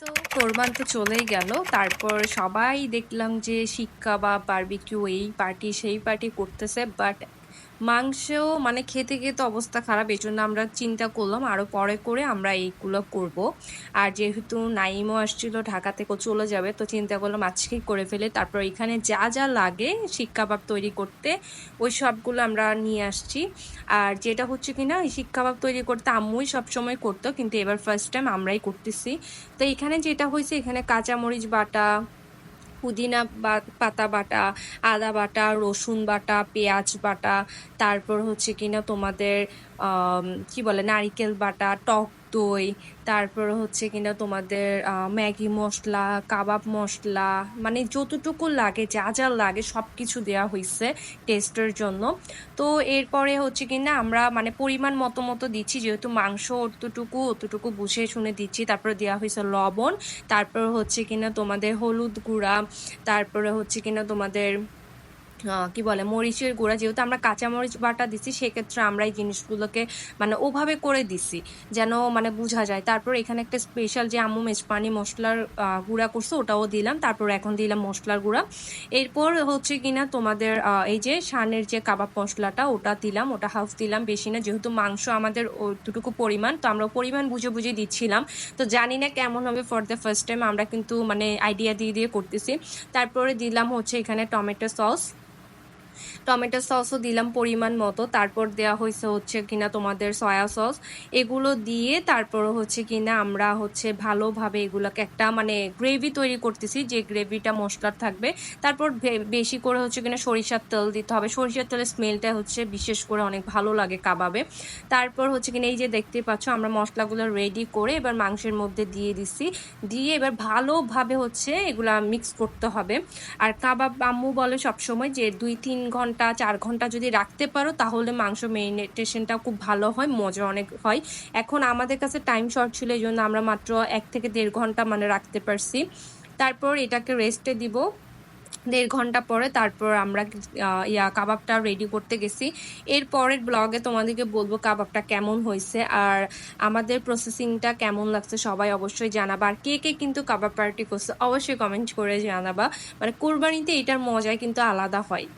So কোরবান তো চলেই গেল। তারপর সবাই দেখলাম যে শিক কাবাব, বারবিকিউ এই পার্টি সেই পার্টি করতেছে। বাট মাংসও মানে খেতে, খেতে অবস্থা খারাপ। এজন্য আমরা চিন্তা করলাম আরো পরে করে আমরা এইগুলো করব। আর যেহেতু নাইমও আসছিল ঢাকা থেকেও চলে যাবে, তো চিন্তা করলাম আজকেই করে ফেলি। তারপর এখানে যা, যা লাগে শিক কাবাব তৈরি করতে ওই সবগুলো আমরা নিয়ে আসছি। আর যেটা হচ্ছে কিনা এই শিক কাবাব তৈরি করতে আম্মুই সবসময় করতো, কিন্তু এবার ফার্স্ট টাইম আমরাই করতেছি। তো এখানে যেটা হয়েছে, এখানে কাঁচামরিচ বাটা, পুদিনা পাতা বাটা, আদা বাটা, রসুন বাটা, পেঁয়াজ বাটা, তারপর হচ্ছে কিনা তোমাদের কি বলে নারিকেল বাটা, টক দই, তারপর হচ্ছে কিনা তোমাদের ম্যাগি মশলা, কাবাব মশলা, মানে যতটুকু লাগে যা যা লাগে সব কিছু দেওয়া হয়েছে টেস্টের জন্য। তো এরপরে হচ্ছে কিনা আমরা মানে পরিমাণ মতো মতো দিচ্ছি, যেহেতু মাংস অতটুকু অতটুকু বুঝে শুনে দিচ্ছি। তারপরে দেওয়া হয়েছে লবণ, তারপর হচ্ছে কিনা তোমাদের হলুদ গুঁড়া, তারপরে হচ্ছে কিনা তোমাদের কি বলে মরিচের গুঁড়া। যেহেতু আমরা কাঁচা মরিচ বাটা দিছি, সেক্ষেত্রে আমরা এই জিনিসগুলোকে মানে ওভাবে করে দিছি যেন মানে বোঝা যায়। তারপর এখানে একটা স্পেশাল যে আম্মু মেজপানি মশলার গুঁড়া করছে ওটাও দিলাম। তারপর এখন দিলাম মশলার গুঁড়া। এরপর হচ্ছে কিনা তোমাদের এই যে শানের যে কাবাব মশলাটা ওটা দিলাম, ওটা হাফ দিলাম, বেশি না, যেহেতু মাংস আমাদের ওইটুকু পরিমাণ, তো আমরা পরিমাণ বুঝে বুঝে দিচ্ছিলাম। তো জানি না কেমন হবে, ফর দ্য ফার্স্ট টাইম আমরা কিন্তু মানে আইডিয়া দিয়ে দিয়ে করতেছি। তারপরে দিলাম হচ্ছে এখানে টমেটো সস, টমেটো সসও দিলাম পরিমাণ মতো। তারপর দেওয়া হয়েছে হচ্ছে কিনা তোমাদের সয়া সস। এগুলো দিয়ে তারপর হচ্ছে কিনা আমরা হচ্ছে ভালোভাবে এগুলোকে একটা মানে গ্রেভি তৈরি করতেছি, যে গ্রেভিটা মশলার থাকবে। তারপর বেশি করে হচ্ছে কিনা সরিষার তেল দিতে হবে। সরিষার তেলের স্মেলটা হচ্ছে বিশেষ করে অনেক ভালো লাগে কাবাবে। তারপর হচ্ছে কিনা এই যে দেখতে পাচ্ছ আমরা মশলাগুলো রেডি করে এবার মাংসের মধ্যে দিয়ে দিছি। দিয়ে এবার ভালোভাবে হচ্ছে এগুলা মিক্স করতে হবে। আর কাবাব আম্মু বলে সবসময় যে 2-3 ঘন্টা 4 ঘন্টা যদি রাখতে পারো তাহলে মাংস মেরিনেটেশনটা খুব ভালো হয়, মজা অনেক হয়। এখন আমাদের কাছে টাইম শর্ট ছিল, এই জন্য আমরা মাত্র 1 থেকে 1.5 ঘন্টা মানে রাখতে পারছি। তারপর এটাকে রেস্টে দিব 1.5 ঘন্টা পরে। তারপর আমরা কাবাবটা রেডি করতে গেছি। এর পরের ব্লগে তোমাদেরকে বলবো কাবাবটা কেমন হয়েছে আর আমাদের প্রসেসিংটা কেমন লাগছে, সবাই অবশ্যই জানাবা। আর কে কে কিন্তু কাবাব পার্টি করছে অবশ্যই কমেন্ট করে জানাবা। মানে কোরবানিতে এটার মজাই কিন্তু আলাদা হয়।